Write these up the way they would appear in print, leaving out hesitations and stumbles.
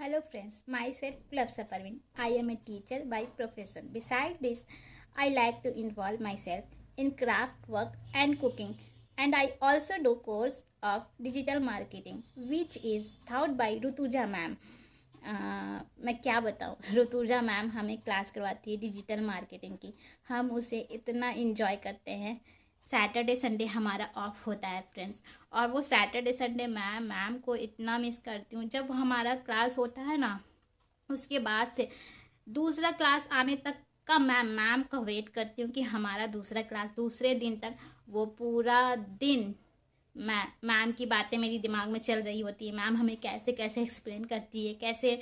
Hello friends, myself Plavsa Parveen. I am a teacher by profession. Besides this, I like to involve myself in craft work and cooking, and I also do course of digital marketing which is taught by Rutuja ma'am. मैं क्या बताऊँ, Rutuja ma'am हमें class करवाती है digital marketing की। हम उसे इतना इन्जॉय करते हैं। सैटरडे संडे हमारा ऑफ होता है फ्रेंड्स, और वो सैटरडे संडे मैम को इतना मिस करती हूँ। जब हमारा क्लास होता है ना, उसके बाद से दूसरा क्लास आने तक का मैम का वेट करती हूँ कि हमारा दूसरा क्लास दूसरे दिन तक। वो पूरा दिन मैम की बातें मेरी दिमाग में चल रही होती है। मैम हमें कैसे कैसे एक्सप्लेन करती है, कैसे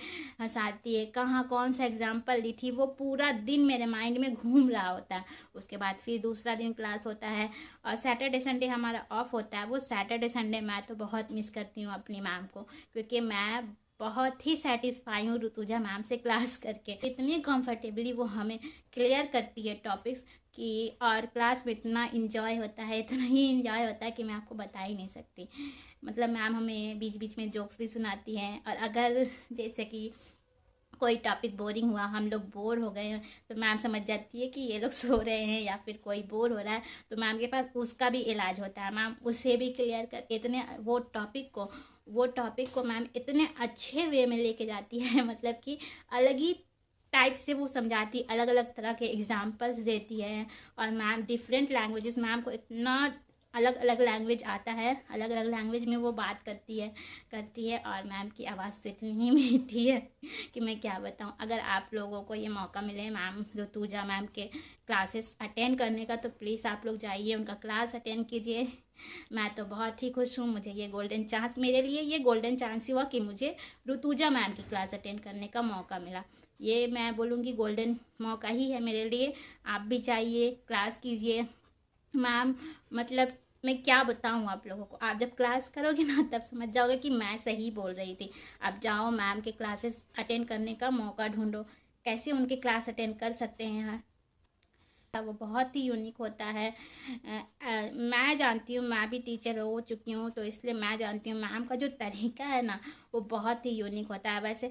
हंसाती है, कहाँ कौन सा एग्जाम्पल दी थी, वो पूरा दिन मेरे माइंड में घूम रहा होता है। उसके बाद फिर दूसरा दिन क्लास होता है और सैटरडे संडे हमारा ऑफ होता है। वो सैटरडे संडे मैं तो बहुत मिस करती हूँ अपनी मैम को, क्योंकि मैं बहुत ही सेटिस्फाई हूँ ऋतुजा मैम से क्लास करके। इतनी कंफर्टेबली वो हमें क्लियर करती है टॉपिक्स कि, और क्लास में इतना इंजॉय होता है, इतना ही इंजॉय होता है कि मैं आपको बता ही नहीं सकती। मतलब मैम हमें बीच बीच में जोक्स भी सुनाती हैं, और अगर जैसे कि कोई टॉपिक बोरिंग हुआ, हम लोग बोर हो गए हैं, तो मैम समझ जाती है कि ये लोग सो रहे हैं या फिर कोई बोर हो रहा है, तो मैम के पास उसका भी इलाज होता है। मैम उसे भी क्लियर कर इतने वो टॉपिक को मैम इतने अच्छे वे में लेके जाती है, मतलब कि अलग ही टाइप से वो समझाती, अलग अलग तरह के एग्जाम्पल्स देती है। और मैम डिफरेंट लैंग्वेजेस, मैम को इतना अलग अलग लैंग्वेज आता है, अलग अलग लैंग्वेज में वो बात करती है। और मैम की आवाज़ तो इतनी ही मीठी है कि मैं क्या बताऊं। अगर आप लोगों को ये मौका मिले मैम ऋतुजा मैम के क्लासेस अटेंड करने का, तो प्लीज़ आप लोग जाइए, उनका क्लास अटेंड कीजिए। मैं तो बहुत ही खुश हूँ। मुझे ये गोल्डन चांस, मेरे लिए ये गोल्डन चांस ही हुआ कि मुझे ऋतुजा मैम की क्लास अटेंड करने का मौका मिला। ये मैं बोलूँगी गोल्डन मौका ही है मेरे लिए। आप भी जाइए, क्लास कीजिए। मैम मतलब मैं क्या बताऊँ आप लोगों को, आप जब क्लास करोगे ना तब समझ जाओगे कि मैं सही बोल रही थी। आप जाओ, मैम के क्लासेस अटेंड करने का मौका ढूंढो। कैसे उनके क्लास अटेंड कर सकते हैं, वो बहुत ही यूनिक होता है। मैं जानती हूँ, मैं भी टीचर हो चुकी हूँ, तो इसलिए मैं जानती हूँ मैम का जो तरीका है ना, वो बहुत ही यूनिक होता है। वैसे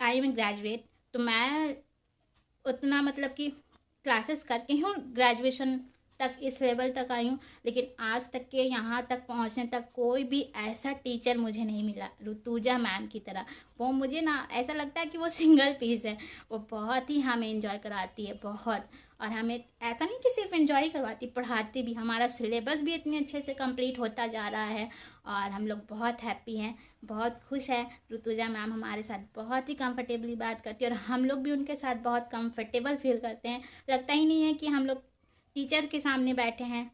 आई एम ग्रेजुएट, तो मैं उतना मतलब कि क्लासेस करके हूँ, ग्रेजुएशन तक इस लेवल तक आई हूँ, लेकिन आज तक के यहाँ तक पहुँचने तक कोई भी ऐसा टीचर मुझे नहीं मिला ऋतुजा मैम की तरह। वो मुझे ना ऐसा लगता है कि वो सिंगल पीस है। वो बहुत ही हमें एंजॉय कराती है, बहुत। और हमें ऐसा नहीं कि सिर्फ एंजॉय करवाती, पढ़ाती भी। हमारा सिलेबस भी इतने अच्छे से कंप्लीट होता जा रहा है, और हम लोग बहुत हैप्पी हैं, बहुत खुश हैं। ऋतुजा मैम हमारे साथ बहुत ही कंफर्टेबली बात करती है, और हम लोग भी उनके साथ बहुत कंफर्टेबल फील करते हैं। लगता ही नहीं है कि हम लोग टीचर के सामने बैठे हैं।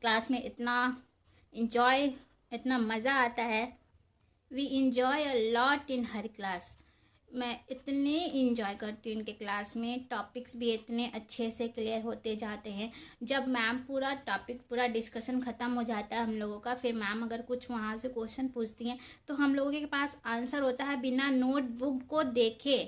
क्लास में इतना इंजॉय, इतना मज़ा आता है। We enjoy a lot in हर क्लास। मैं इतने इंजॉय करती हूँ उनके क्लास में। टॉपिक्स भी इतने अच्छे से क्लियर होते जाते हैं। जब मैम पूरा डिस्कशन ख़त्म हो जाता है हम लोगों का, फिर मैम अगर कुछ वहाँ से क्वेश्चन पूछती हैं, तो हम लोगों के पास आंसर होता है। बिना नोटबुक को देखे,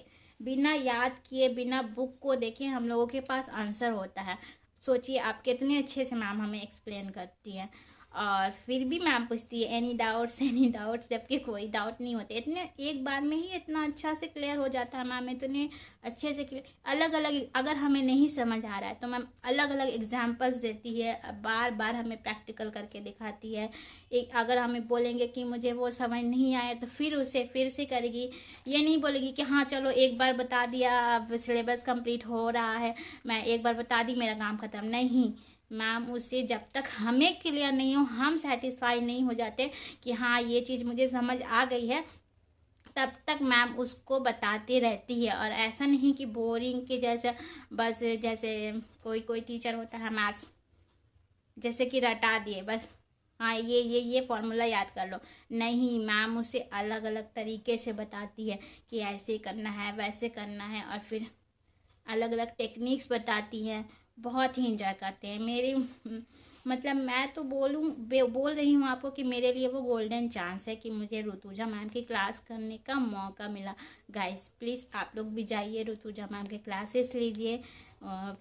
बिना याद किए, बिना बुक को देखे हम लोगों के पास आंसर होता है। सोचिए आप कितने अच्छे से मैम हमें एक्सप्लेन करती हैं। और फिर भी मैम पूछती है एनी डाउट्स, जबकि कोई डाउट नहीं होते। इतने एक बार में ही इतना अच्छा से क्लियर हो जाता है मैम, इतने अच्छे से क्लियर। अलग अलग अगर हमें नहीं समझ आ रहा है तो मैम अलग अलग एग्जांपल्स देती है, बार बार हमें प्रैक्टिकल करके दिखाती है। एक अगर हमें बोलेंगे कि मुझे वो समझ नहीं आया, तो फिर उसे फिर से करेगी। ये नहीं बोलेगी कि हाँ चलो एक बार बता दिया, अब सिलेबस कंप्लीट हो रहा है, मैं एक बार बता दी, मेरा काम खत्म। नहीं, मैम उससे जब तक हमें क्लियर नहीं हो, हम सेटिस्फाई नहीं हो जाते कि हाँ ये चीज़ मुझे समझ आ गई है, तब तक मैम उसको बताती रहती है। और ऐसा नहीं कि बोरिंग के जैसे, बस जैसे कोई टीचर होता है मैथ्स, जैसे कि रटा दिए बस, हाँ ये फॉर्मूला याद कर लो। नहीं, मैम उसे अलग अलग तरीके से बताती है कि ऐसे करना है, वैसे करना है, और फिर अलग अलग टेक्निक्स बताती है। बहुत ही इंजॉय करते हैं। मेरी मतलब मैं तो बोल रही हूँ आपको कि मेरे लिए वो गोल्डन चांस है कि मुझे ऋतुजा मैम की क्लास करने का मौका मिला। गाइस प्लीज़ आप लोग भी जाइए, ऋतुजा मैम के क्लासेस लीजिए।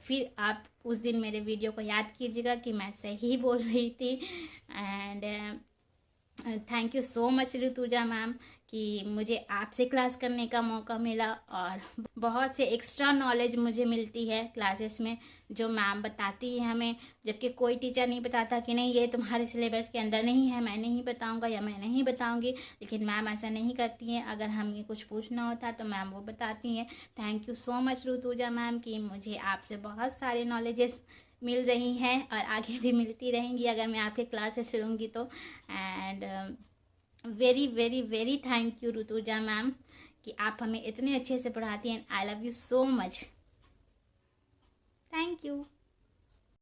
फिर आप उस दिन मेरे वीडियो को याद कीजिएगा कि मैं सही बोल रही थी। And thank you so much Rutuja ma'am कि मुझे आपसे क्लास करने का मौका मिला और बहुत से एक्स्ट्रा नॉलेज मुझे मिलती है क्लासेस में, जो मैम बताती है हमें, जबकि कोई टीचर नहीं बताता कि नहीं ये तुम्हारे सिलेबस के अंदर नहीं है, मैं नहीं बताऊंगा या मैं नहीं बताऊंगी। लेकिन मैम ऐसा नहीं करती हैं, अगर हमें कुछ पूछना होता तो मैम वो बताती हैं। Thank you so much Rutuja ma'am कि मुझे आपसे बहुत सारे नॉलेजेस मिल रही हैं और आगे भी मिलती रहेंगी अगर मैं आपके क्लासेस लूँगी तो। And very very very thank you Rutuja ma'am कि आप हमें इतने अच्छे से पढ़ाती हैं। I love you so much. Thank you.